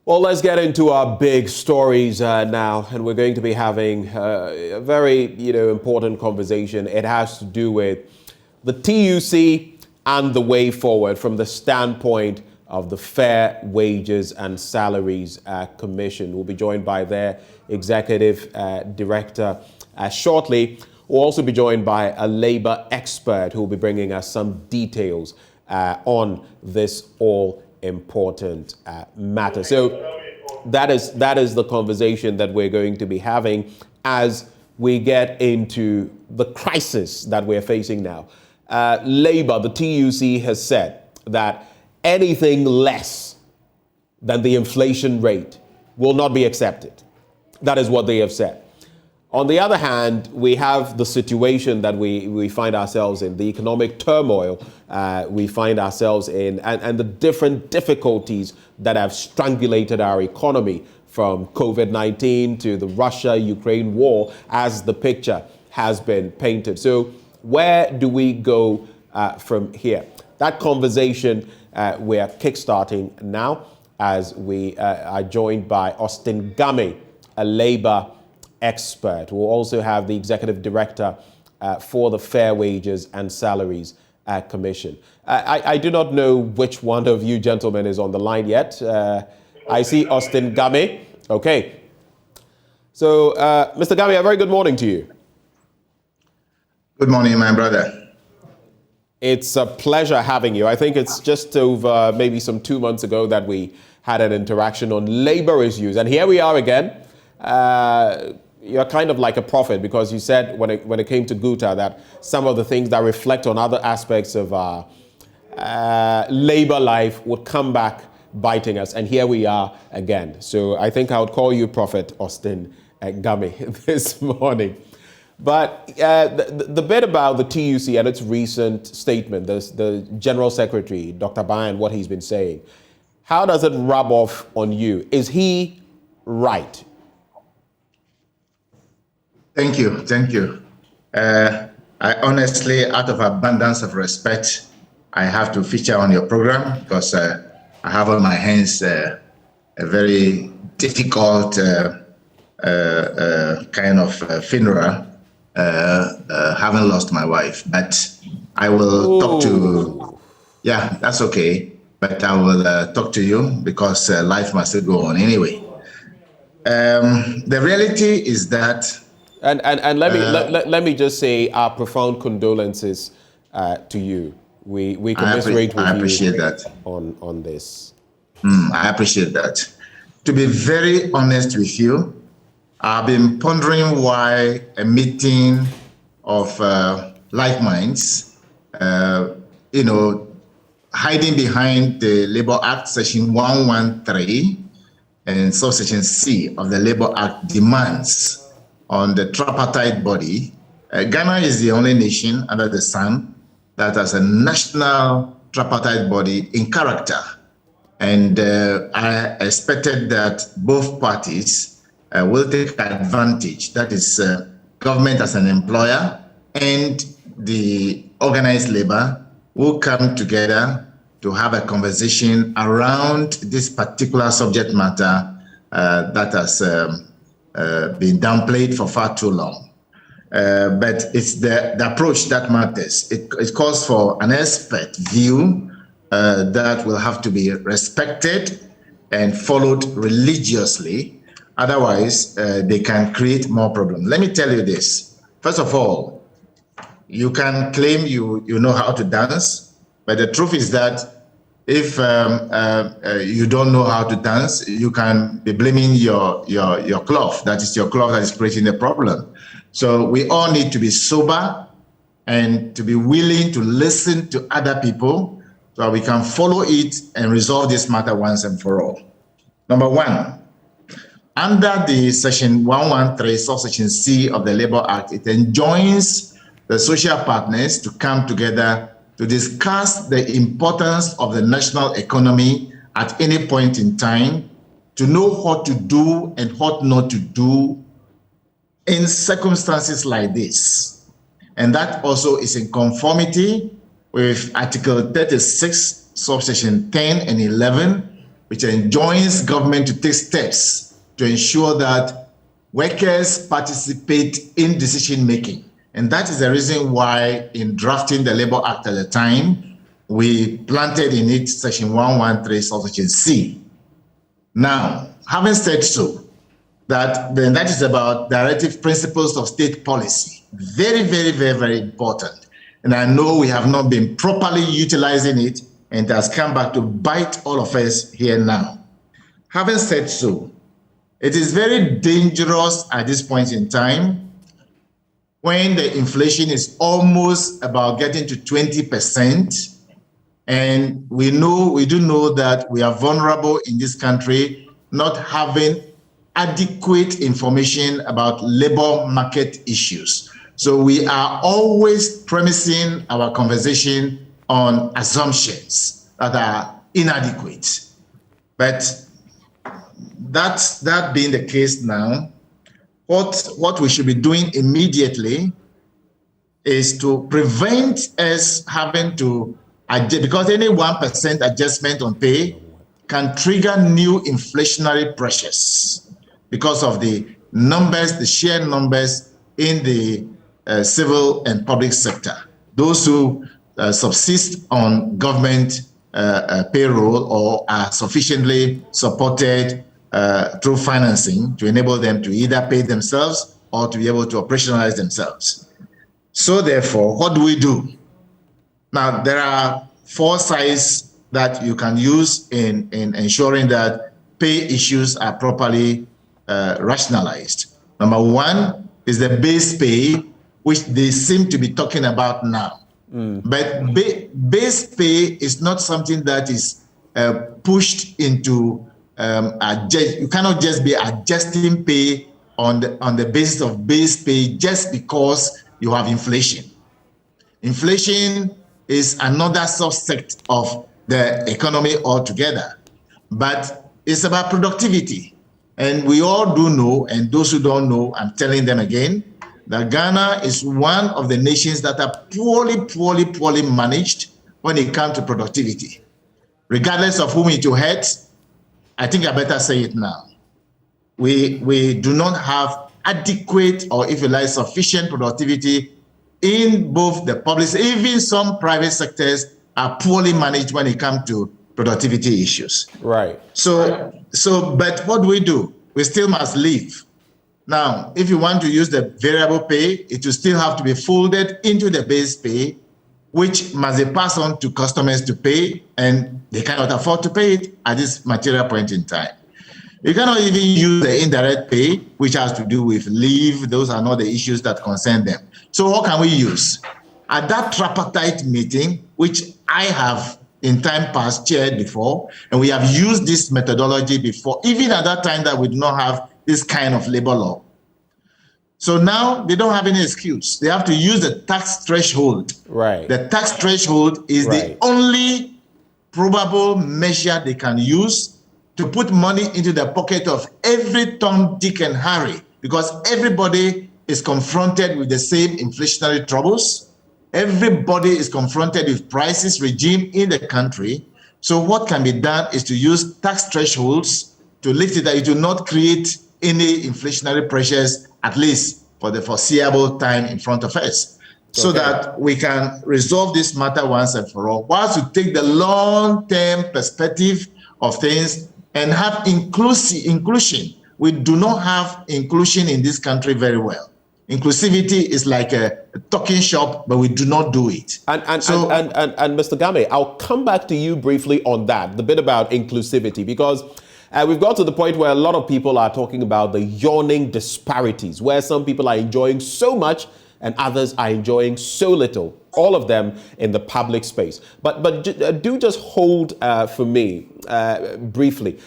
Well, let's get into our big stories now, and we're going to be having a very, important conversation. It has to do with the TUC and the way forward from the standpoint of the Fair Wages and Salaries Commission. We'll be joined by their executive director shortly. We'll also be joined by a labor expert who will be bringing us some details on this all-important matter. So that is the conversation that we're going to be having as we get into the crisis that we're facing now. Labor, the TUC, has said that anything less than the inflation rate will not be accepted. That is what they have said. On the other hand, we have the situation that we find ourselves in, the economic turmoil we find ourselves in, and the different difficulties that have strangulated our economy, from COVID-19 to the Russia-Ukraine war, as the picture has been painted. So where do we go from here? That conversation we are kickstarting now as we are joined by Austin Game, a labor expert. We'll also have the executive director for the Fair Wages and Salaries Commission. I do not know which one of you gentlemen is on the line yet. I see Austin Game. Okay. So, Mr. Game, a very good morning to you. Good morning, my brother. It's a pleasure having you. I think it's just over maybe some 2 months ago that we had an interaction on labor issues. And here we are again. You're kind of like a prophet, because you said when it came to Guta that some of the things that reflect on other aspects of our labor life would come back biting us. And here we are again. So I think I would call you Prophet Austin Game this morning. But the bit about the TUC and its recent statement, the General Secretary, Dr. Bayan, what he's been saying, how does it rub off on you? Is he right? Thank you. I honestly, out of abundance of respect, I have to feature on your program because I have on my hands a very difficult kind of funeral, having lost my wife. But I will talk to, that's okay. But I will talk to you because life must go on anyway. The reality is that And let me just say our profound condolences to you. We commiserate with you. I appreciate that on this. I appreciate that. To be very honest with you, I've been pondering why a meeting of like minds, hiding behind the Labour Act Section 113 and subsection C of the Labour Act demands on the tripartite body. Ghana is the only nation under the sun that has a national tripartite body in character. And I expected that both parties will take advantage, that is government as an employer and the organized labor will come together to have a conversation around this particular subject matter that has been downplayed for far too long. But it's the approach that matters. It calls for an expert view that will have to be respected and followed religiously. Otherwise, they can create more problems. Let me tell you this. First of all, you can claim you know how to dance, but the truth is that if you don't know how to dance, you can be blaming your cloth. That is your cloth that is creating the problem. So we all need to be sober and to be willing to listen to other people so that we can follow it and resolve this matter once and for all. Number one, under the Section 113, subsection C of the Labour Act, it enjoins the social partners to come together to discuss the importance of the national economy at any point in time, to know what to do and what not to do in circumstances like this. And that also is in conformity with Article 36, subsection 10 and 11 which enjoins government to take steps to ensure that workers participate in decision-making. And that is the reason why in drafting the Labour Act at the time, we planted in it Section 113, subsection C. Now, having said so, that is about directive principles of state policy. Very, very, very, very important. And I know we have not been properly utilizing it, and it has come back to bite all of us here now. Having said so, it is very dangerous at this point in time when the inflation is almost about getting to 20%. And we do know that we are vulnerable in this country, not having adequate information about labor market issues. So we are always premising our conversation on assumptions that are inadequate. But that being the case now, what we should be doing immediately is to prevent us having to adjust, because any 1% adjustment on pay can trigger new inflationary pressures because of the numbers, the sheer numbers in the civil and public sector. Those who subsist on government payroll or are sufficiently supported through financing to enable them to either pay themselves or to be able to operationalize themselves. So therefore, what do we do? Now, there are 4 sides that you can use in ensuring that pay issues are properly rationalized. Number 1 is the base pay, which they seem to be talking about now. But base pay is not something that is pushed into you cannot just be adjusting pay on the basis of base pay just because you have inflation. Inflation is another subset of the economy altogether, but it's about productivity. And we all do know, and those who don't know, I'm telling them again, that Ghana is one of the nations that are poorly managed when it comes to productivity. Regardless of whom it hurts, I think I better say it now. We do not have adequate, or if you like, sufficient productivity in both the public, even some private sectors are poorly managed when it comes to productivity issues. Right. But what do? We still must live. Now, if you want to use the variable pay, it will still have to be folded into the base pay, which must be passed on to customers to pay, and they cannot afford to pay it at this material point in time. You cannot even use the indirect pay, which has to do with leave. Those are not the issues that concern them. So what can we use? At that tripartite meeting, which I have in time past chaired before, and we have used this methodology before, even at that time that we do not have this kind of labor law. So now they don't have any excuse. They have to use the tax threshold. Right. The tax threshold is the only probable measure they can use to put money into the pocket of every Tom, Dick, and Harry, because everybody is confronted with the same inflationary troubles. Everybody is confronted with prices regime in the country. So what can be done is to use tax thresholds to lift it, that it will not create any inflationary pressures, at least for the foreseeable time in front of us, so that we can resolve this matter once and for all, whilst we take the long-term perspective of things and have inclusion. We do not have inclusion in this country very well. Inclusivity is like a talking shop, but we do not do it. And Mr. Game, I'll come back to you briefly on that, the bit about inclusivity, because we've got to the point where a lot of people are talking about the yawning disparities, where some people are enjoying so much and others are enjoying so little, all of them in the public space. But do just hold for me briefly.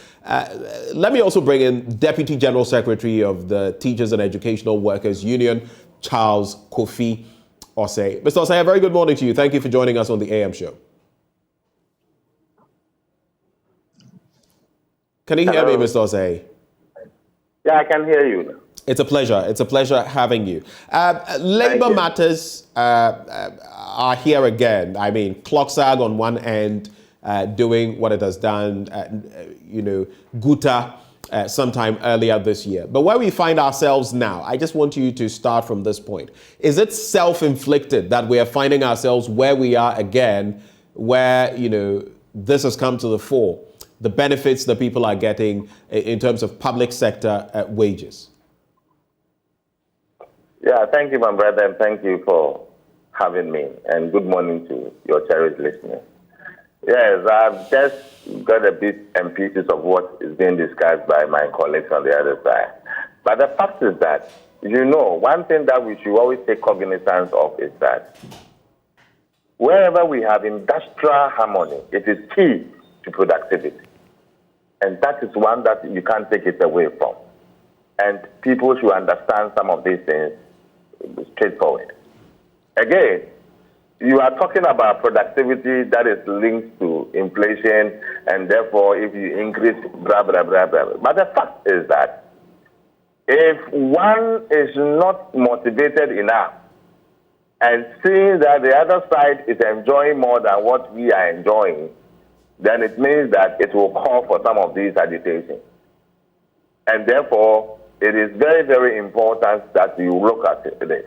Let me also bring in Deputy General Secretary of the Teachers and Educational Workers Union, Charles Kofi Osei. Mr. Osei, a very good morning to you. Thank you for joining us on the AM show. Can you hear me, Mr. Osei? Yeah, I can hear you now. It's a pleasure. It's a pleasure having you. Labor matters are here again. I mean, clock sag on one end, doing what it has done, Guta, sometime earlier this year. But where we find ourselves now, I just want you to start from this point. Is it self-inflicted that we are finding ourselves where we are again, where, this has come to the fore, the benefits that people are getting in terms of public sector wages? Yeah, thank you, my brother, and thank you for having me. And good morning to your cherished listeners. Yes, I've just got a bit and pieces of what is being discussed by my colleagues on the other side. But the fact is that, one thing that we should always take cognizance of is that wherever we have industrial harmony, it is key to productivity. And that is one that you can't take it away from. And people should understand some of these things straightforward. Again, you are talking about productivity that is linked to inflation, and therefore if you increase, blah, blah, blah, blah. But the fact is that if one is not motivated enough and seeing that the other side is enjoying more than what we are enjoying, then it means that it will call for some of these agitations. And therefore, it is very, very important that you look at this.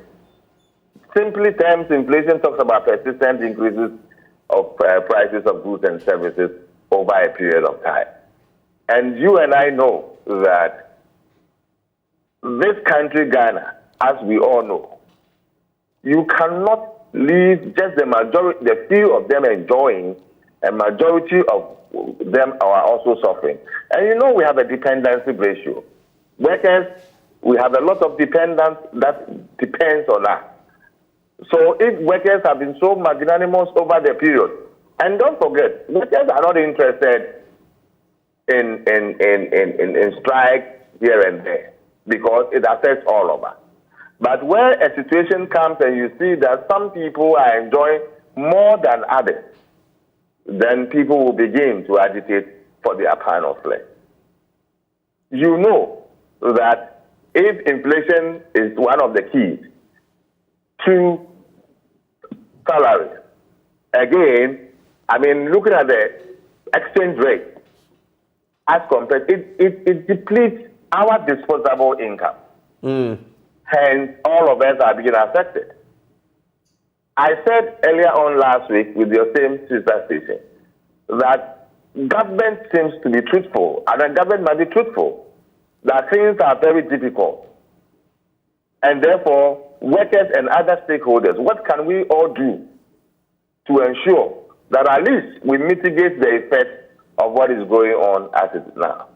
Simply terms, inflation talks about persistent increases of prices of goods and services over a period of time. And you and I know that this country, Ghana, as we all know, you cannot leave just the few of them enjoying, a majority of them are also suffering. And we have a dependency ratio. Workers, we have a lot of dependence that depends on us. So if workers have been so magnanimous over the period, and don't forget, workers are not interested in strikes here and there because it affects all of us. But where a situation comes and you see that some people are enjoying more than others, then people will begin to agitate for their pound of flesh. You know that if inflation is one of the keys to salaries, again, looking at the exchange rate, as compared, it depletes our disposable income. Hence, all of us are being affected. I said earlier on last week with your same sister station that government seems to be truthful, and the government must be truthful, that things are very difficult. And therefore, workers and other stakeholders, what can we all do to ensure that at least we mitigate the effects of what is going on as it is now?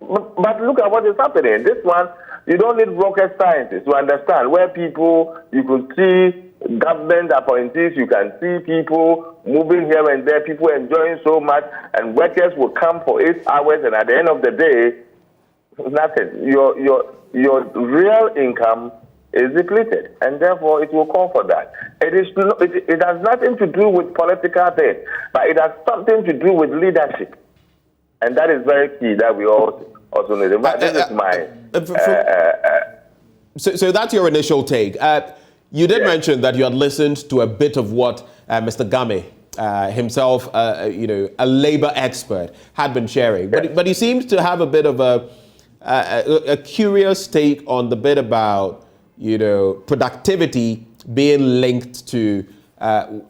But look at what is happening. This one, you don't need rocket scientists to understand where people, you could see government appointees, you can see people moving here and there, people enjoying so much, and workers will come for 8 hours, and at the end of the day, nothing. Your real income is depleted, and therefore it will call for that. It has nothing to do with political things, but it has something to do with leadership, and that is very key that we also need. But this is my. So that's your initial take. You did mention that you had listened to a bit of what Mr. Game himself, a labor expert, had been sharing, but he seems to have a bit of a curious take on the bit about productivity being linked to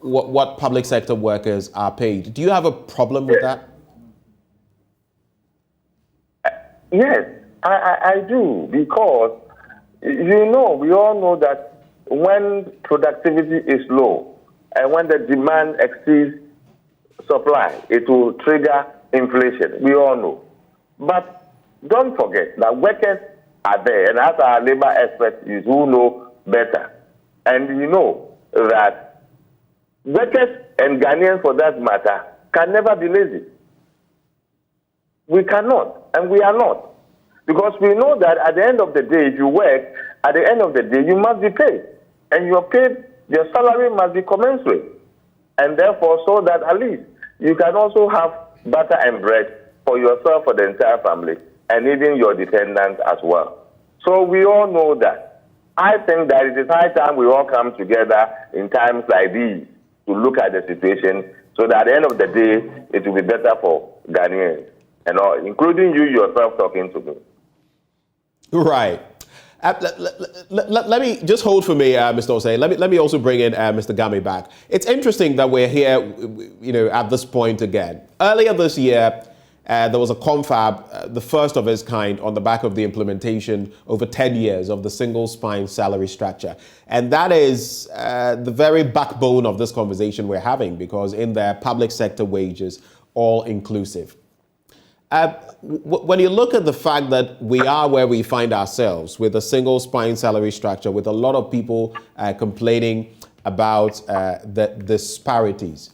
what public sector workers are paid. Do you have a problem with that? Yes, I do, because we all know that when productivity is low and when the demand exceeds supply, it will trigger inflation. We all know. But don't forget that workers are there, and as our labor experts who know better, and you know that workers and Ghanaians, for that matter, can never be lazy. We cannot, and we are not. Because we know that at the end of the day, if you work, at the end of the day, you must be paid. And your salary must be commensurate. And therefore, so that at least you can also have butter and bread for yourself, for the entire family, and even your dependents as well. So we all know that. I think that it is high time we all come together in times like these to look at the situation so that at the end of the day, it will be better for Ghanaians, and all, including you yourself talking to me. Right. Let me just hold for me, Mr. Osei. Let me also bring in Mr. Gami back. It's interesting that we're here, at this point again. Earlier this year, there was a confab, the first of its kind, on the back of the implementation over 10 years of the single spine salary structure. And that is the very backbone of this conversation we're having, because in there, public sector wages, all inclusive. When you look at the fact that we are where we find ourselves with a single spine salary structure, with a lot of people complaining about the disparities,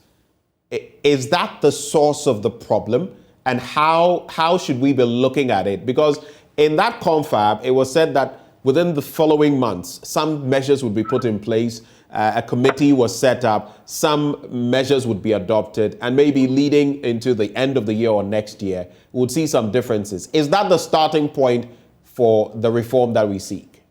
is that the source of the problem? And how should we be looking at it? Because in that confab, it was said that within the following months, some measures would be put in place. A committee was set up, some measures would be adopted, and maybe leading into the end of the year or next year, we would see some differences. Is that the starting point for the reform that we seek?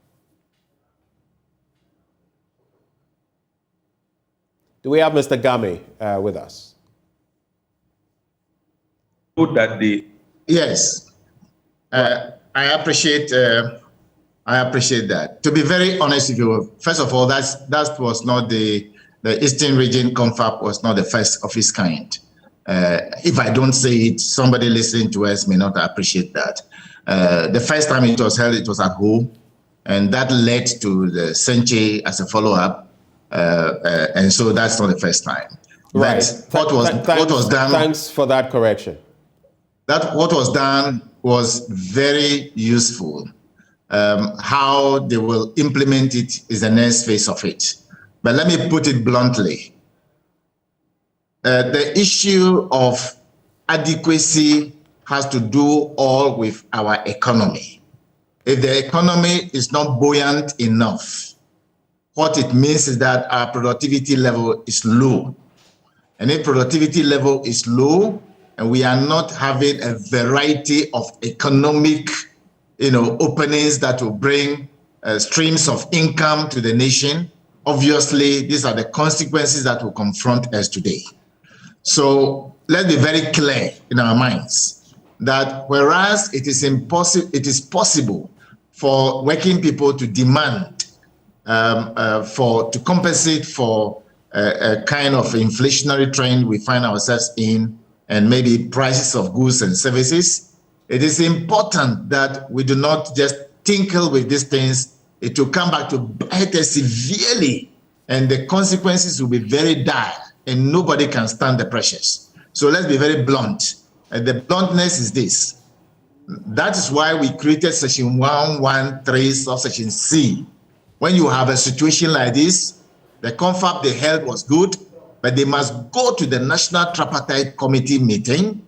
Do we have Mr. Gami with us? Yes, I appreciate that. To be very honest with you, first of all, that was not the Eastern Region Confab was not the first of its kind. If I don't say it, somebody listening to us may not appreciate that. The first time it was held, it was at home, and that led to the Senche as a follow-up, and so that's not the first time. Right. But what was done? Thanks for that correction. That what was done was very useful. How they will implement it is the next phase of it. But let me put it bluntly. The issue of adequacy has to do all with our economy. If the economy is not buoyant enough, what it means is that our productivity level is low. And if productivity level is low, and we are not having a variety of economic openings that will bring streams of income to the nation, obviously, these are the consequences that will confront us today. So let's be very clear in our minds that whereas it is possible for working people to demand to compensate for a kind of inflationary trend we find ourselves in, and maybe prices of goods and services, it is important that we do not just tinkle with these things. It will come back to bite us severely, and the consequences will be very dire, and nobody can stand the pressures. So let's be very blunt. And the bluntness is this. That is why we created Section 113, subsection C. When you have a situation like this, the confab they held was good, but they must go to the National Tripartite Committee meeting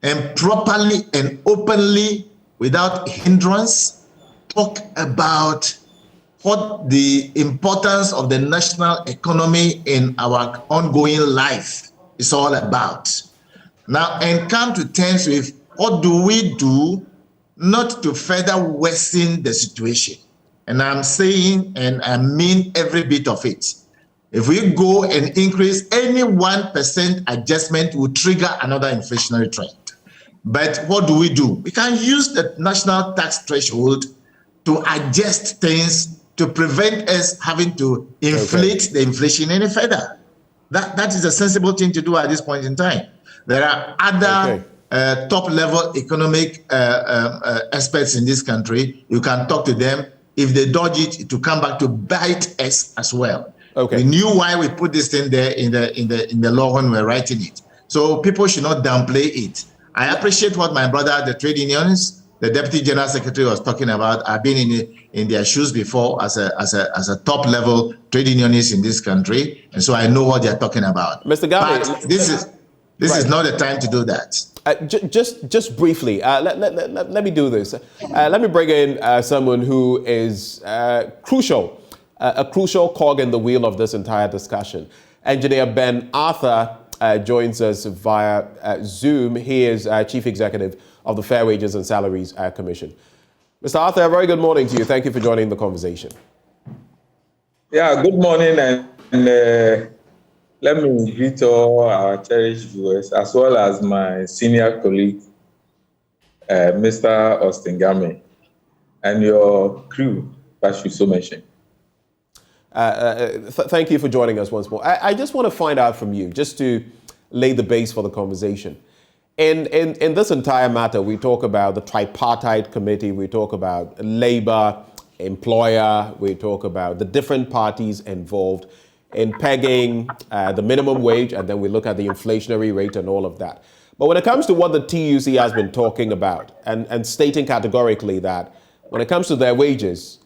and properly and openly, without hindrance, talk about what the importance of the national economy in our ongoing life is all about. Now, and come to terms with what do we do not to further worsen the situation. And I'm saying, and I mean every bit of it. If we go and increase any 1% adjustment will trigger another inflationary trend. But what do? We can use the national tax threshold to adjust things to prevent us having to inflate the inflation any further. That is a sensible thing to do at this point in time. There are other top-level economic experts in this country. You can talk to them. If they dodge it, it will come back to bite us as well. Okay. We knew why we put this thing there in the law when we were writing it. So people should not downplay it. I appreciate what my brother, the trade unions, the Deputy General Secretary was talking about. I've been in their shoes before as a top level trade unionist in this country, and so I know what they're talking about. Mr. Gami, but this is not the time to do that. Just briefly, let me do this. Let me bring in someone who is crucial. A crucial cog in the wheel of this entire discussion. Engineer Ben Arthur joins us via Zoom. He is Chief Executive of the Fair Wages and Salaries Commission. Mr. Arthur, a very good morning to you. Thank you for joining the conversation. Yeah, good morning. And let me greet all our cherished viewers as well as my senior colleague, Mr. Austin Game, and your crew, as you so mentioned. Thank you for joining us once more. I just want to find out from you, just to lay the base for the conversation. In this entire matter, we talk about the tripartite committee, we talk about labor, employer, we talk about the different parties involved in pegging the minimum wage, and then we look at the inflationary rate and all of that. But when it comes to what the TUC has been talking about and stating categorically that when it comes to their wages,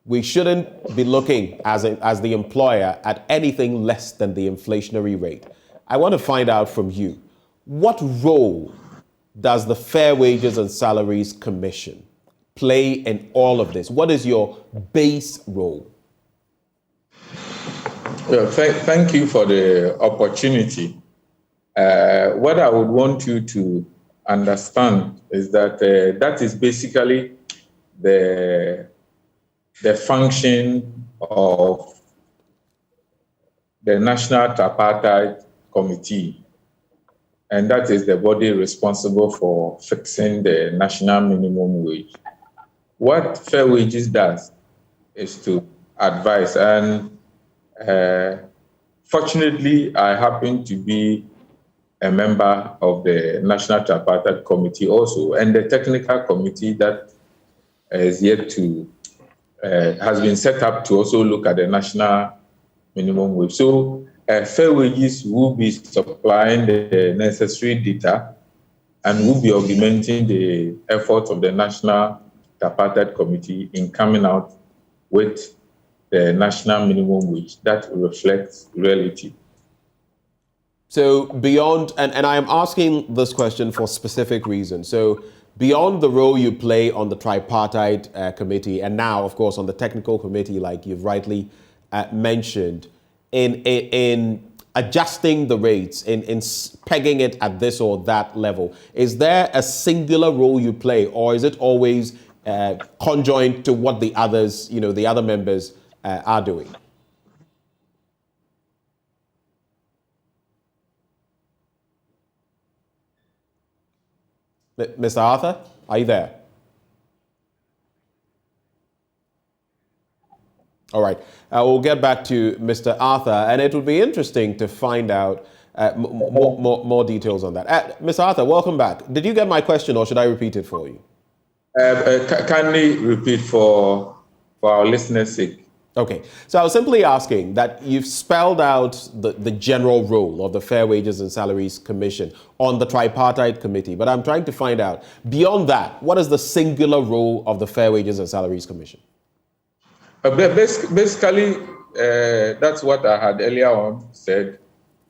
we shouldn't be looking as the employer at anything less than the inflationary rate. I want to find out from you, what role does the Fair Wages and Salaries Commission play in all of this? What is your base role? Well, thank you for the opportunity. What I would want you to understand is that that is basically the function of the National Tripartite Committee, and that is the body responsible for fixing the national minimum wage. What Fair Wages does is to advise, and fortunately, I happen to be a member of the National Tripartite Committee also, and the technical committee that is yet to has been set up to also look at the national minimum wage. So Fair Wages will be supplying the necessary data and will be augmenting the efforts of the National Tripartite Committee in coming out with the national minimum wage that reflects reality. So beyond, and I am asking this question for specific reasons. So beyond the role you play on the tripartite committee, and now, of course, on the technical committee, like you've rightly mentioned, in adjusting the rates, in pegging it at this or that level, is there a singular role you play, or is it always conjoined to what the others, the other members are doing? Mr. Arthur, are you there? All right, we'll get back to Mr. Arthur, and it would be interesting to find out more details on that. Mr. Arthur, welcome back. Did you get my question, or should I repeat it for you? Kindly repeat for our listeners' sake. Okay, so I was simply asking that you've spelled out the general role of the Fair Wages and Salaries Commission on the tripartite committee, but I'm trying to find out, beyond that, what is the singular role of the Fair Wages and Salaries Commission? Basically, that's what I had earlier on said.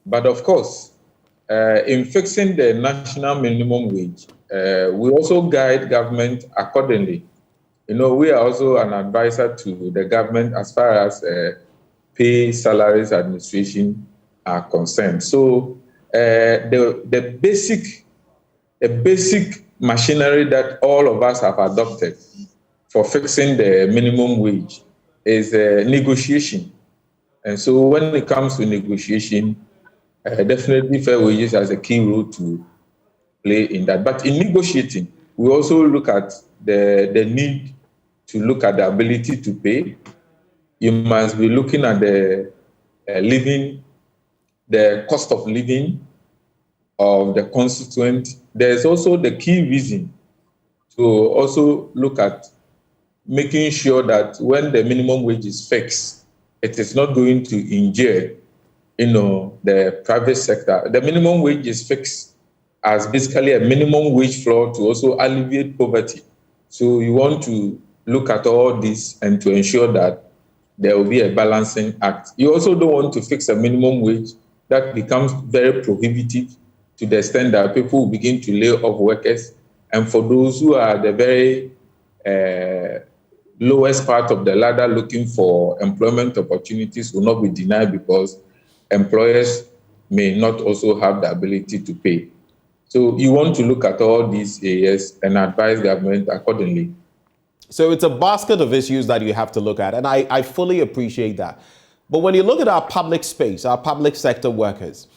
But of course, in fixing the national minimum wage, we also guide government accordingly. We are also an advisor to the government as far as pay, salaries, administration are concerned. So the basic machinery that all of us have adopted for fixing the minimum wage is negotiation. And so when it comes to negotiation, definitely Fair Wages has a key role to play in that. But in negotiating, we also look at the need to look at the ability to pay. You must be looking at the cost of living of the constituent. There's also the key reason to also look at making sure that when the minimum wage is fixed, it is not going to injure, the private sector. The minimum wage is fixed as basically a minimum wage floor to also alleviate poverty. So you want to look at all this and to ensure that there will be a balancing act. You also don't want to fix a minimum wage that becomes very prohibitive to the extent that people will begin to lay off workers. And for those who are the very lowest part of the ladder looking for employment opportunities will not be denied because employers may not also have the ability to pay. So you want to look at all these areas and advise government accordingly. So it's a basket of issues that you have to look at, and I fully appreciate that. But when you look at our public space, our public sector workers,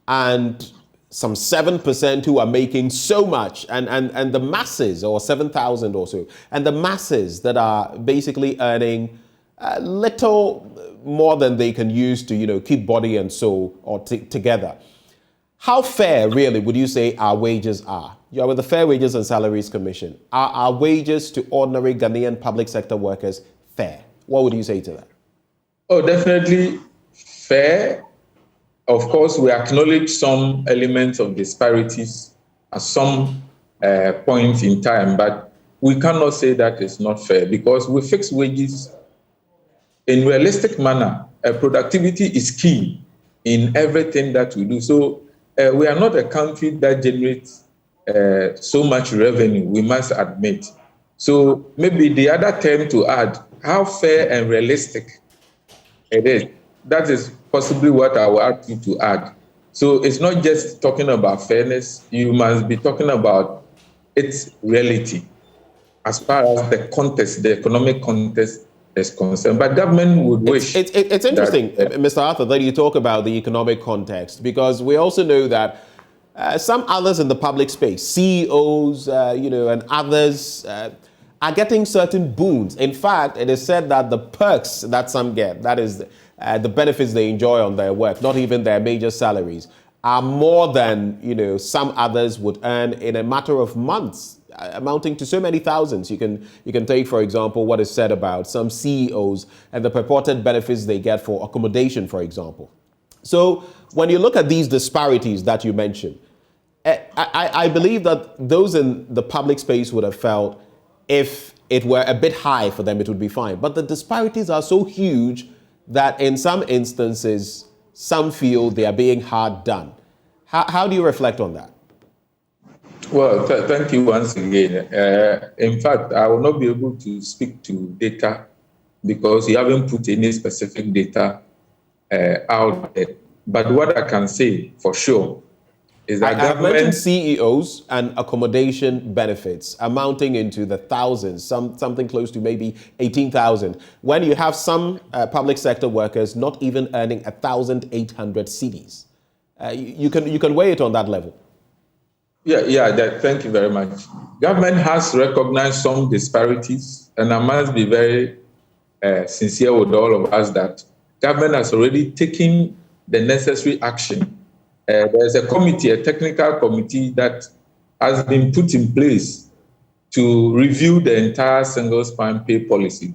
and some 7% who are making so much, and the masses, or 7,000 or so, and the masses that are basically earning little more than they can use to, keep body and soul or together. How fair, really, would you say our wages are? You are with the Fair Wages and Salaries Commission. Are our wages to ordinary Ghanaian public sector workers fair? What would you say to that? Oh, definitely fair. Of course, we acknowledge some elements of disparities at some point in time, but we cannot say that it's not fair because we fix wages in realistic manner. Productivity is key in everything that we do. So we are not a country that generates so much revenue, we must admit. So maybe the other term to add, how fair and realistic it is. That is possibly what I will ask you to add. So it's not just talking about fairness, you must be talking about its reality as far as the context, the economic context is concerned. But government would wish. It's interesting, Mr. Arthur, that you talk about the economic context, because we also know that some others in the public space, CEOs, and others, are getting certain boons. In fact, it is said that the perks that some get, that is the benefits they enjoy on their work, not even their major salaries, are more than, some others would earn in a matter of months, amounting to so many thousands. You can take, for example, what is said about some CEOs and the purported benefits they get for accommodation, for example. So when you look at these disparities that you mentioned, I believe that those in the public space would have felt if it were a bit high for them, it would be fine. But the disparities are so huge that in some instances, some feel they are being hard done. How do you reflect on that? Well, thank you once again. In fact, I will not be able to speak to data because you haven't put any specific data out there. But what I can say for sure is that I've mentioned CEOs and accommodation benefits amounting into the thousands, something close to maybe 18,000. When you have some public sector workers not even earning 1,800 cedis, you can weigh it on that level. Thank you very much. Government has recognized some disparities, and I must be very sincere with all of us that government has already taken the necessary action. There's a committee, a technical committee that has been put in place to review the entire single span pay policy.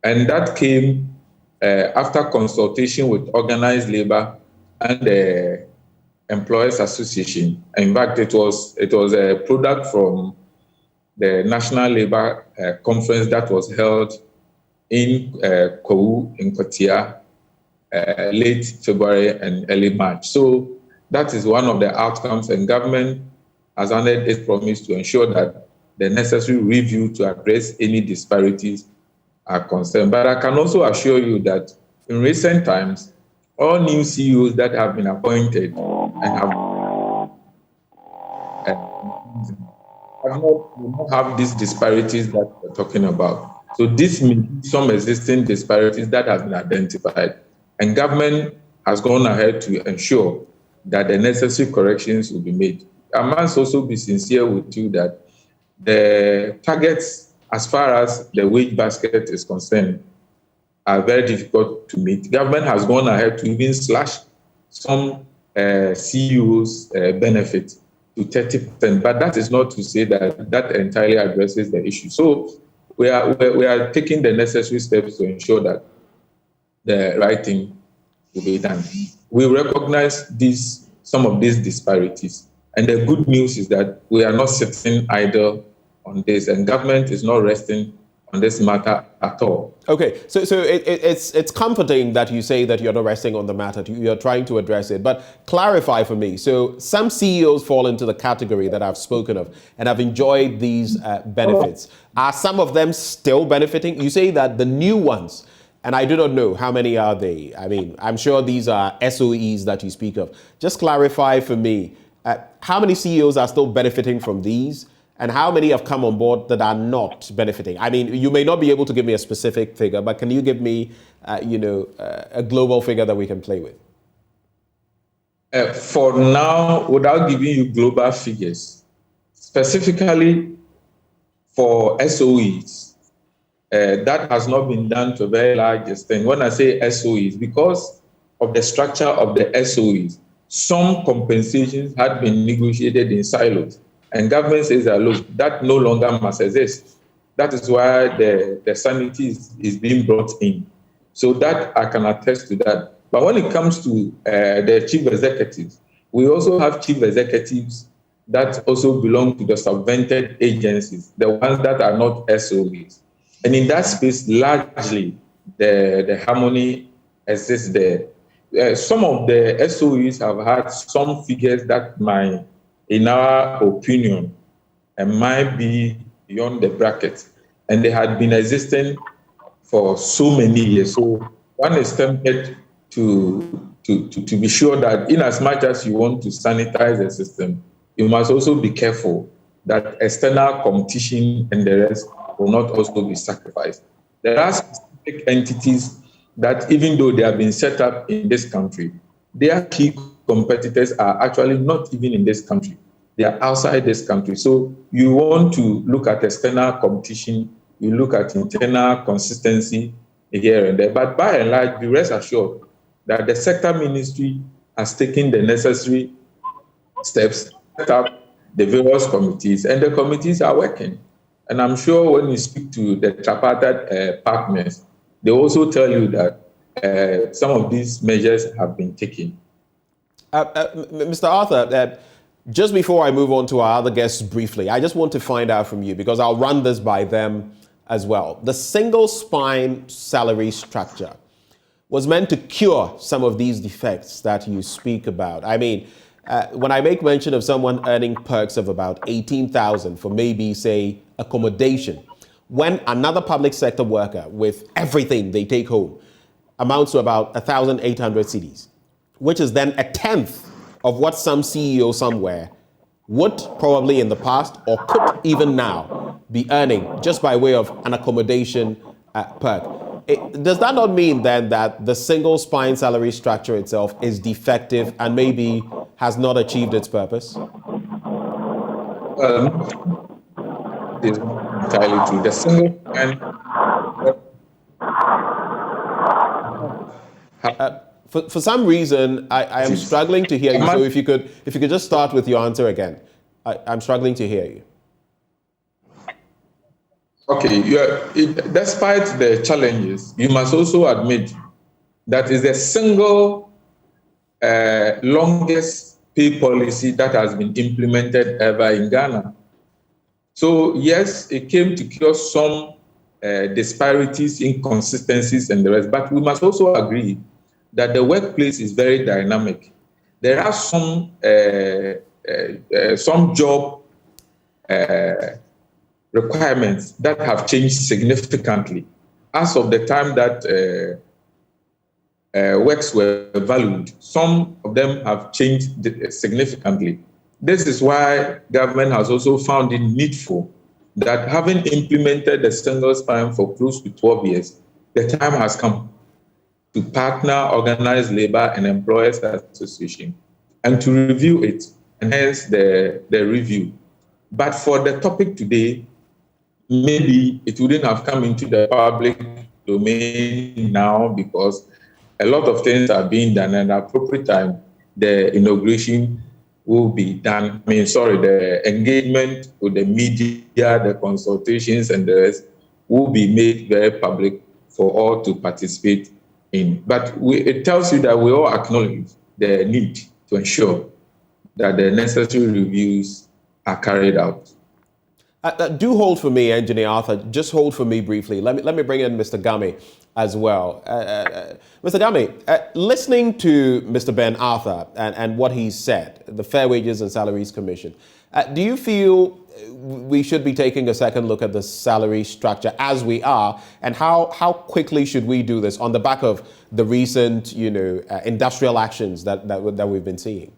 And that came after consultation with organized labor and the Employers Association. In fact, it was a product from the National Labor Conference that was held in Kowu, in Kotia, late February and early March. So that is one of the outcomes, and government has honored its promise to ensure that the necessary review to address any disparities are concerned. But I can also assure you that in recent times, all new CEOs that have been appointed and have these disparities that we're talking about. So this means some existing disparities that have been identified, and government has gone ahead to ensure that the necessary corrections will be made. I must also be sincere with you that the targets, as far as the wage basket is concerned, are very difficult to meet. Government has gone ahead to even slash some CEOs' benefits to 30%, but that is not to say that that entirely addresses the issue. So we are taking the necessary steps to ensure that the right thing will be done. We recognize some of these disparities, and the good news is that we are not sitting idle on this, and government is not resting on this matter at all. Okay, so it's comforting that you say that you're not resting on the matter, you're trying to address it, but clarify for me. So some CEOs fall into the category that I've spoken of and have enjoyed these benefits. Are some of them still benefiting? You say that the new ones, and I do not know how many are they. I mean, I'm sure these are SOEs that you speak of. Just clarify for me, how many CEOs are still benefiting from these? and how many have come on board that are not benefiting? I mean, you may not be able to give me a specific figure, but can you give me, a global figure that we can play with? For now, without giving you global figures, specifically for SOEs, that has not been done to a very large extent. When I say SOEs, because of the structure of the SOEs, some compensations had been negotiated in silos. And government says that, look, that no longer must exist. That is why the sanity is being brought in. So that I can attest to that. But when it comes to the chief executives, we also have chief executives that also belong to the subvented agencies, the ones that are not SOEs. And in that space, largely, the harmony exists there. Some of the SOEs have had some figures that might, in our opinion, might be beyond the bracket. And they had been existing for so many years. So one is tempted to be sure that in as much as you want to sanitize the system, you must also be careful that external competition and the rest will not also be sacrificed. There are specific entities that even though they have been set up in this country, their key competitors are actually not even in this country. They are outside this country. So you want to look at external competition, you look at internal consistency here and there. But by and large, be rest assured that the sector ministry has taken the necessary steps, set up the various committees, and the committees are working. And I'm sure when you speak to the tripartite partners, they also tell you that some of these measures have been taken. Mr. Arthur, just before I move on to our other guests briefly, I just want to find out from you, because I'll run this by them as well. The single spine salary structure was meant to cure some of these defects that you speak about. I mean, when I make mention of someone earning perks of about 18,000 for maybe, say, accommodation, when another public sector worker with everything they take home amounts to about 1,800 cedis, which is then a tenth of what some CEO somewhere would probably in the past or could even now be earning just by way of an accommodation perk. Does that not mean then that the single spine salary structure itself is defective and maybe has not achieved its purpose? It's not entirely true. The single spine. For some reason, I am struggling to hear you. So if you could just start with your answer again. I'm struggling to hear you. Okay, despite the challenges, you must also admit that is the single longest pay policy that has been implemented ever in Ghana. So yes, it came to cure some disparities, inconsistencies, and the rest, but we must also agree that the workplace is very dynamic. There are some job requirements that have changed significantly. As of the time that works were valued, some of them have changed significantly. This is why government has also found it needful that having implemented the single spine for close to 12 years, the time has come to partner organized labor and employers association and to review it, and hence the review. But for the topic today, maybe it wouldn't have come into the public domain now because a lot of things are being done, and at the appropriate time, the inauguration will be done. The engagement with the media, the consultations, and the rest will be made very public for all to participate in. But it tells you that we all acknowledge the need to ensure that the necessary reviews are carried out. Do hold for me, Engineer Arthur. Just hold for me briefly. Let me bring in Mr. Game as well. Mr. Game, listening to Mr. Ben Arthur and what he said, the Fair Wages and Salaries Commission, do you feel we should be taking a second look at the salary structure as we are, and how quickly should we do this on the back of the recent, industrial actions that we've been seeing?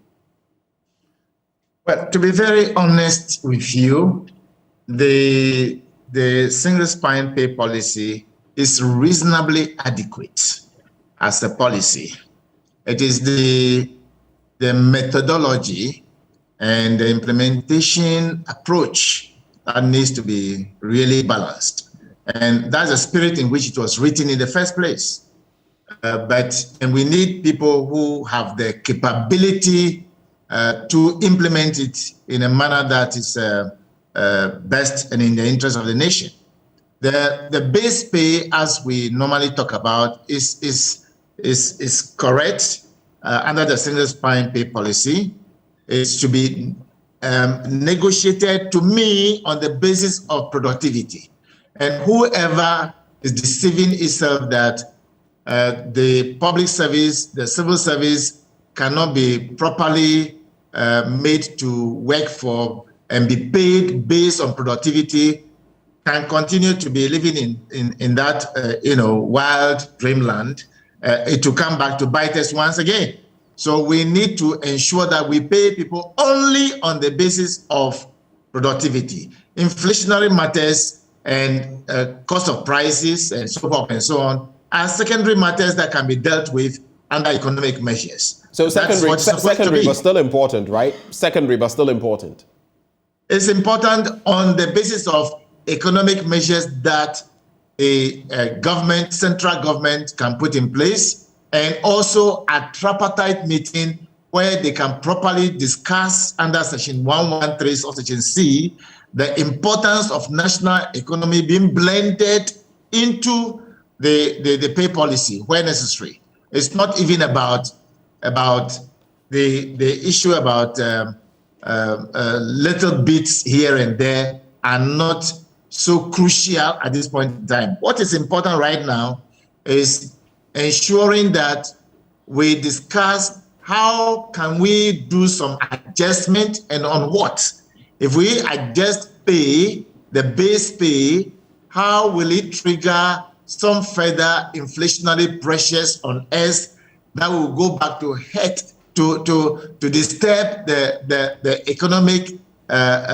Well, to be very honest with you, the single spine pay policy is reasonably adequate as a policy. It is the methodology and the implementation approach that needs to be really balanced. And that's the spirit in which it was written in the first place. And we need people who have the capability to implement it in a manner that is best and in the interest of the nation. The base pay, as we normally talk about, is correct under the single spine pay policy. It should be negotiated, to me, on the basis of productivity. And whoever is deceiving itself that the public service, the civil service cannot be properly made to work for and be paid based on productivity can continue to be living in that wild dreamland. It will come back to bite us once again. So we need to ensure that we pay people only on the basis of productivity. Inflationary matters and cost of prices and so forth and so on are secondary matters that can be dealt with under economic measures. So secondary but still important, right? Secondary but still important. It's important on the basis of economic measures that a government, central government, can put in place, and also a tripartite meeting where they can properly discuss under Section 113 of Section C the importance of national economy being blended into the pay policy where necessary. It's not even about the issue about little bits here and there are not so crucial at this point in time. What is important right now is ensuring that we discuss how can we do some adjustment and on what. If we adjust pay, the base pay, how will it trigger some further inflationary pressures on us that will go back to disturb the economic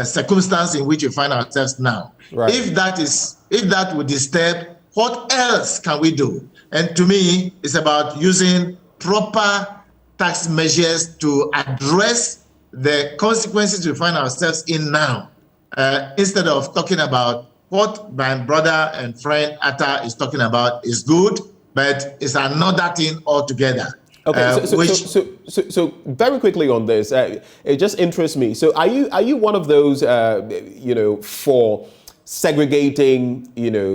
circumstance in which we find ourselves now. Right. If that would disturb, what else can we do? And to me, it's about using proper tax measures to address the consequences we find ourselves in now, instead of talking about what my brother and friend Atta is talking about is good, but it's another thing altogether. Okay, so very quickly on this, it just interests me. So are you one of those, for segregating,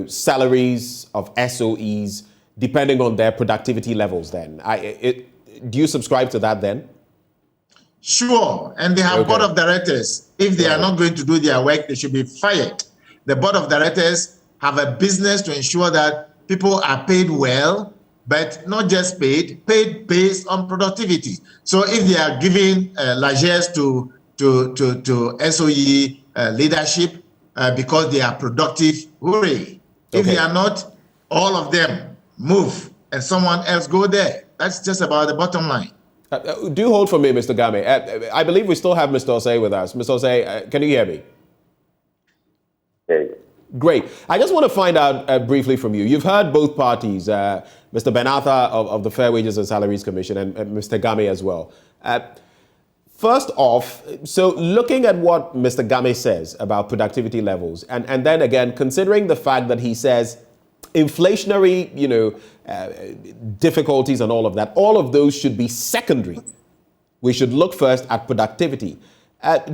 salaries of SOEs depending on their productivity levels? Then, do you subscribe to that then? Sure, and they have board of directors. If they are not going to do their work, they should be fired. The board of directors have a business to ensure that people are paid well, but not just paid based on productivity. So if they are giving largesse to SOE leadership because they are productive, hooray. If they are not, all of them move and someone else go there. That's just about the bottom line. Do hold for me, Mr. Game. I believe we still have Mr. Osei with us. Mr. Osei, can you hear me? Hey. Great. I just want to find out briefly from you. You've heard both parties, Mr. Benatha of the Fair Wages and Salaries Commission and Mr. Game as well. First off, so looking at what Mr. Game says about productivity levels, and then again, considering the fact that he says inflationary, difficulties and all of those should be secondary. We should look first at productivity.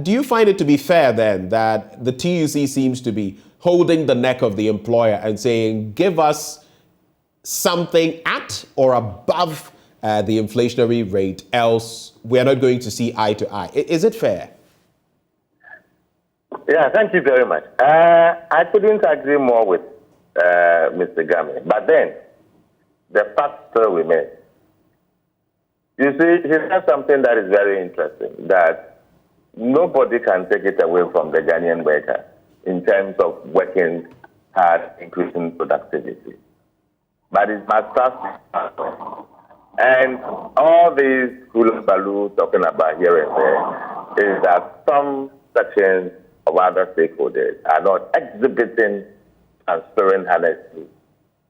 Do you find it to be fair then that the TUC seems to be holding the neck of the employer and saying, give us something at or above the inflationary rate, else we're not going to see eye to eye? Is it fair? Yeah, thank you very much. I couldn't agree more with Mr. Game. But then, the fact still remains. You see, he said something that is very interesting, that nobody can take it away from the Ghanaian worker in terms of working hard, increasing productivity. But it must start. And all these hula baloo talking about here and there is that some sections of other stakeholders are not exhibiting transparent honesty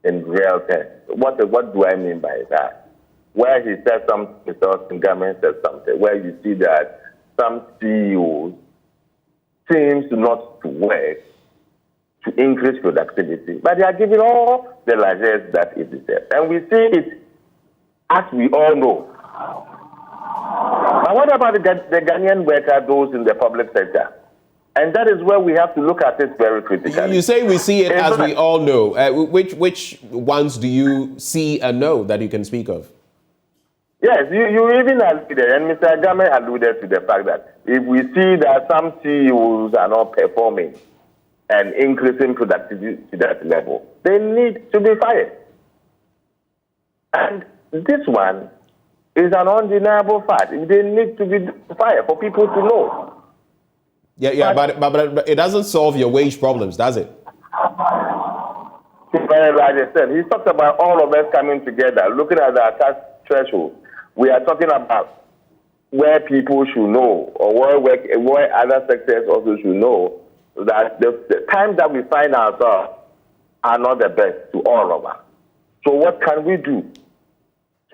in real terms. What do I mean by that? Where he says something, the government says something, where you see that some CEOs seems not to work to increase productivity, but they are giving all the largesse that it deserves. And we see it, as we all know. But what about the Ghanaian worker, those in the public sector? And that is where we have to look at it very critically. You say we see it as we all know. Which ones do you see and know that you can speak of? Yes, you even alluded, and Mr. Agame alluded to the fact that if we see that some CEOs are not performing and increasing productivity to that level, they need to be fired. And this one is an undeniable fact. They need to be fired for people to know. Yeah, but it doesn't solve your wage problems, does it? Very like I said, he talked about all of us coming together, looking at the tax threshold. We are talking about where people should know, or where other sectors also should know, that the times that we find ourselves are not the best to all of us. So what can we do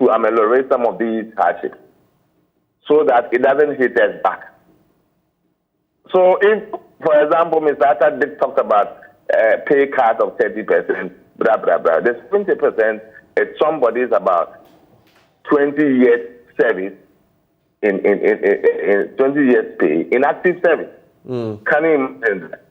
to ameliorate some of these hardships so that it doesn't hit us back? So if, for example, Mr. Atta talked about pay cut of 30%, blah, blah, blah. The 20% is somebody's about 20 years service in 20 years pay in active service. Can you imagine that?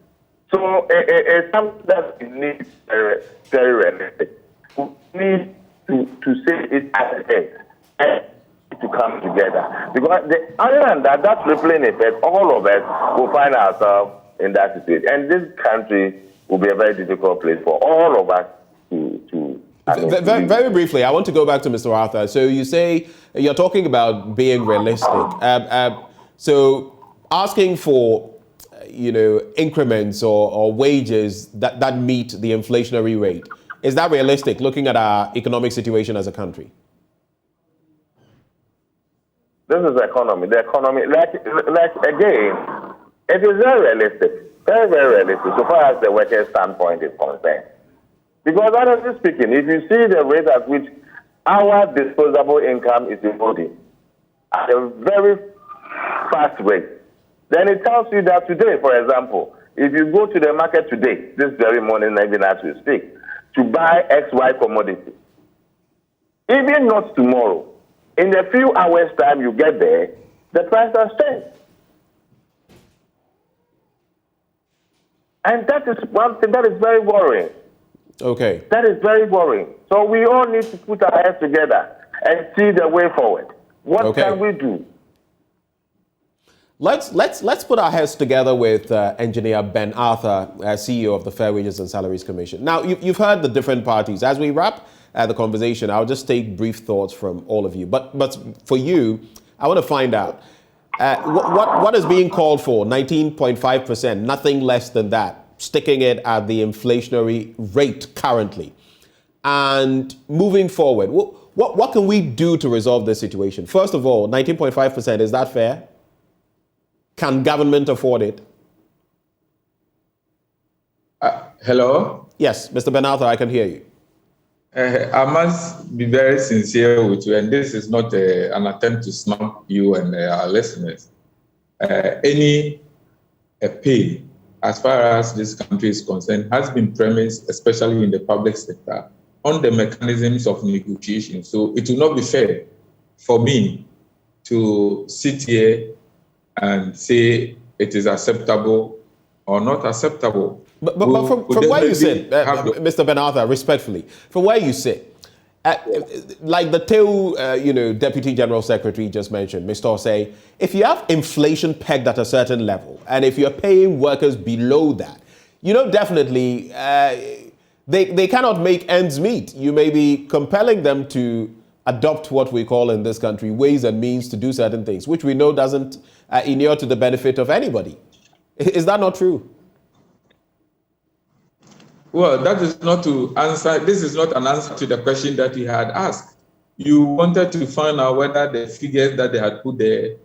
So it's something that we need very, very realistic. We need to say it as a head to come together. Because other than that, that's rippling effect, all of us will find ourselves in that situation. And this country will be a very difficult place for all of us to very briefly, I want to go back to Mr. Arthur. So you say you're talking about being realistic. So asking for, increments or wages that meet the inflationary rate, is that realistic looking at our economic situation as a country? This is the economy. The economy, like again, it is very realistic. Very, very realistic so far as the workers' standpoint is concerned. Because honestly speaking, if you see the rate at which our disposable income is eroding at a very fast rate, then it tells you that today, for example, if you go to the market today, this very morning, even as we speak, to buy XY commodity, even not tomorrow, in a few hours' time you get there, the price has changed. And that is one thing that is very worrying. Okay. That is very worrying. So we all need to put our heads together and see the way forward. What can we do? Let's put our heads together with Engineer Ben Arthur, CEO of the Fair Wages and Salaries Commission. Now, you've heard the different parties. As we wrap the conversation, I'll just take brief thoughts from all of you. But for you, I want to find out what is being called for, 19.5%, nothing less than that, sticking it at the inflationary rate currently. And moving forward, what can we do to resolve this situation? First of all, 19.5%, is that fair? Can government afford it? Hello? Yes, Mr. Ben Arthur, I can hear you. I must be very sincere with you, and this is not an attempt to snub you and our listeners. Any pay, as far as this country is concerned, has been premised, especially in the public sector, on the mechanisms of negotiation. So it will not be fair for me to sit here and say it is acceptable or not acceptable. But from where you sit, Mr. Ben Arthur, respectfully, from where you sit, like the TAU, Deputy General Secretary just mentioned, Mr. Osei, if you have inflation pegged at a certain level, and if you're paying workers below that, definitely they cannot make ends meet. You may be compelling them to adopt what we call in this country ways and means to do certain things, which we know doesn't inure to the benefit of anybody. Is that not true? Well, that is not to answer. This is not an answer to the question that you had asked. You wanted to find out whether the figures that they had put there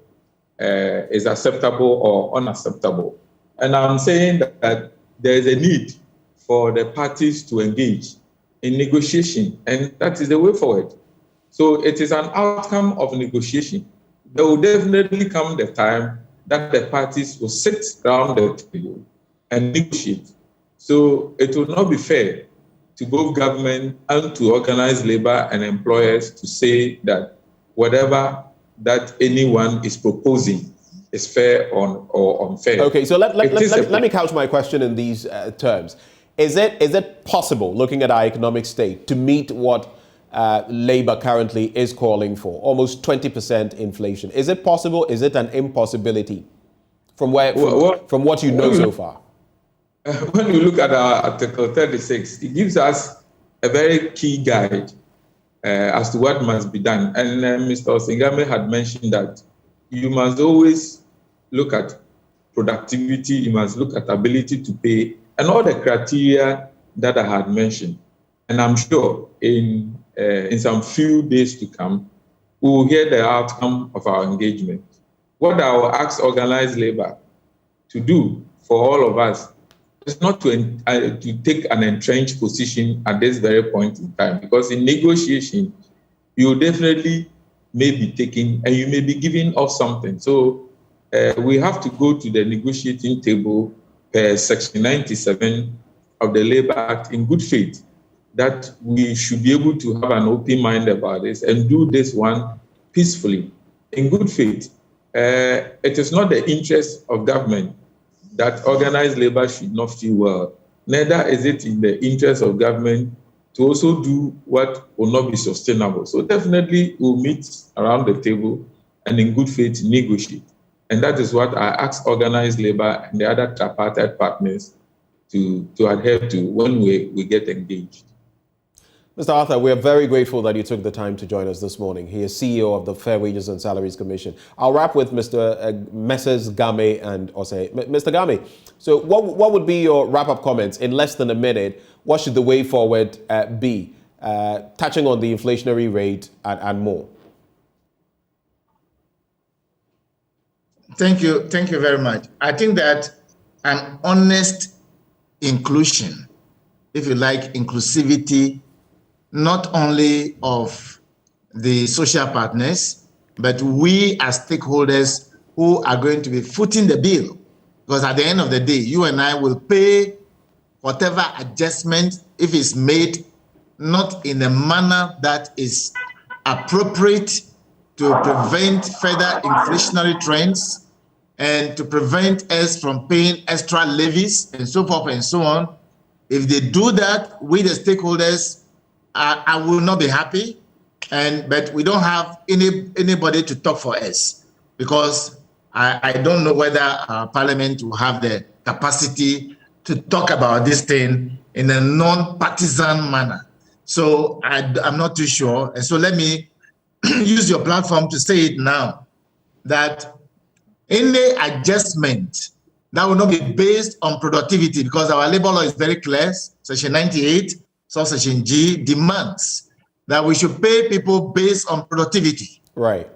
is acceptable or unacceptable. And I'm saying that there is a need for the parties to engage in negotiation, and that is the way forward. So it is an outcome of negotiation. There will definitely come the time that the parties will sit around the table and negotiate. So it will not be fair to both government and to organized labor and employers to say that whatever that anyone is proposing is fair or unfair. Okay, so let me couch my question in these terms. Is it possible, looking at our economic state, to meet what labor currently is calling for, almost 20% inflation? Is it possible? Is it an impossibility from what you know so far? When you look at our Article 36, it gives us a very key guide as to what must be done. And Mr. Osingame had mentioned that you must always look at productivity, you must look at ability to pay, and all the criteria that I had mentioned. And I'm sure in some few days to come, we will hear the outcome of our engagement. What I will ask organized labor to do for all of us is not to take an entrenched position at this very point in time, because in negotiation, you definitely may be taking and you may be giving up something. So we have to go to the negotiating table per Section 97 of the Labor Act in good faith, that we should be able to have an open mind about this and do this one peacefully, in good faith. It is not the interest of government that organized labor should not feel well. Neither is it in the interest of government to also do what will not be sustainable. So definitely we'll meet around the table and in good faith negotiate. And that is what I ask organized labor and the other tripartite partners to adhere to when we get engaged. Mr. Arthur, we are very grateful that you took the time to join us this morning. He is CEO of the Fair Wages and Salaries Commission. I'll wrap with Messrs. Game and Osei. Mr. Game, so what would be your wrap-up comments in less than a minute? What should the way forward be, touching on the inflationary rate and more? Thank you very much. I think that an honest inclusion, if you like, inclusivity, not only of the social partners, but we as stakeholders who are going to be footing the bill. Because at the end of the day, you and I will pay whatever adjustment, if it's made, not in a manner that is appropriate to prevent further inflationary trends and to prevent us from paying extra levies and so forth and so on. If they do that, we the stakeholders, I will not be happy, but we don't have anybody to talk for us, because I don't know whether our parliament will have the capacity to talk about this thing in a non-partisan manner. So I'm not too sure. And so let me use your platform to say it now, that any adjustment that will not be based on productivity, because our labor law is very clear, Section 98, Subsection G demands that we should pay people based on productivity. Right.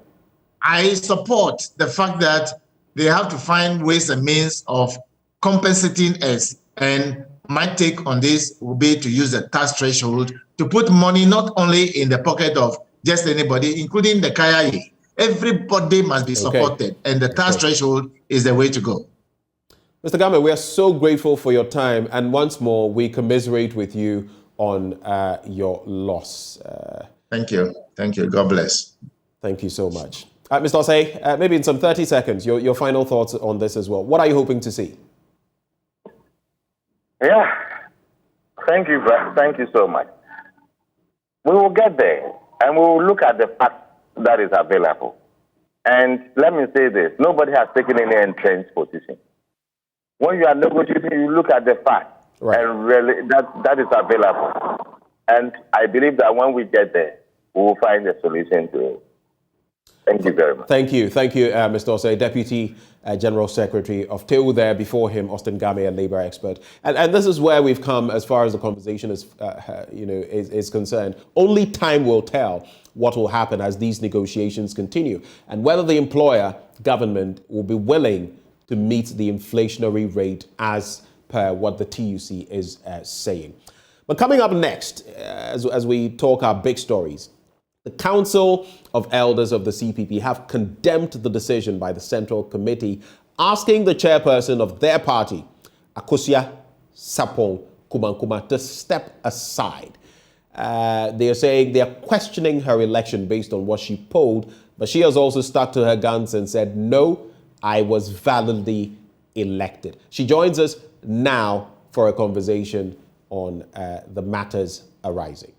I support the fact that they have to find ways and means of compensating us. And my take on this will be to use the tax threshold to put money not only in the pocket of just anybody, including the Kaya. Everybody must be supported, and the tax threshold is the way to go. Mr. Game, we are so grateful for your time, and once more, we commiserate with you on your loss. Thank you. Thank you. God bless. Thank you so much. Mr. Osei, maybe in some 30 seconds, your final thoughts on this as well. What are you hoping to see? Yeah. Thank you. Thank you so much. We will get there, and we will look at the fact that is available. And let me say this, nobody has taken any entrenched position. When you are negotiating, you look at the fact. Right. And really, that is available. And I believe that when we get there, we will find a solution to it. Thank you very much. Thank you, Mr. Osei, Deputy General Secretary of TIL. There before him, Austin Game, a labor expert. And this is where we've come as far as the conversation is concerned. Only time will tell what will happen as these negotiations continue, and whether the employer government will be willing to meet the inflationary rate as per what the TUC is saying. But coming up next, as we talk our big stories, the Council of Elders of the CPP have condemned the decision by the Central Committee, asking the chairperson of their party, Akosua Sapong Kumankuma, to step aside. They are saying they are questioning her election based on what she polled, but she has also stuck to her guns and said, no, I was validly elected. She joins us now for a conversation on the matters arising.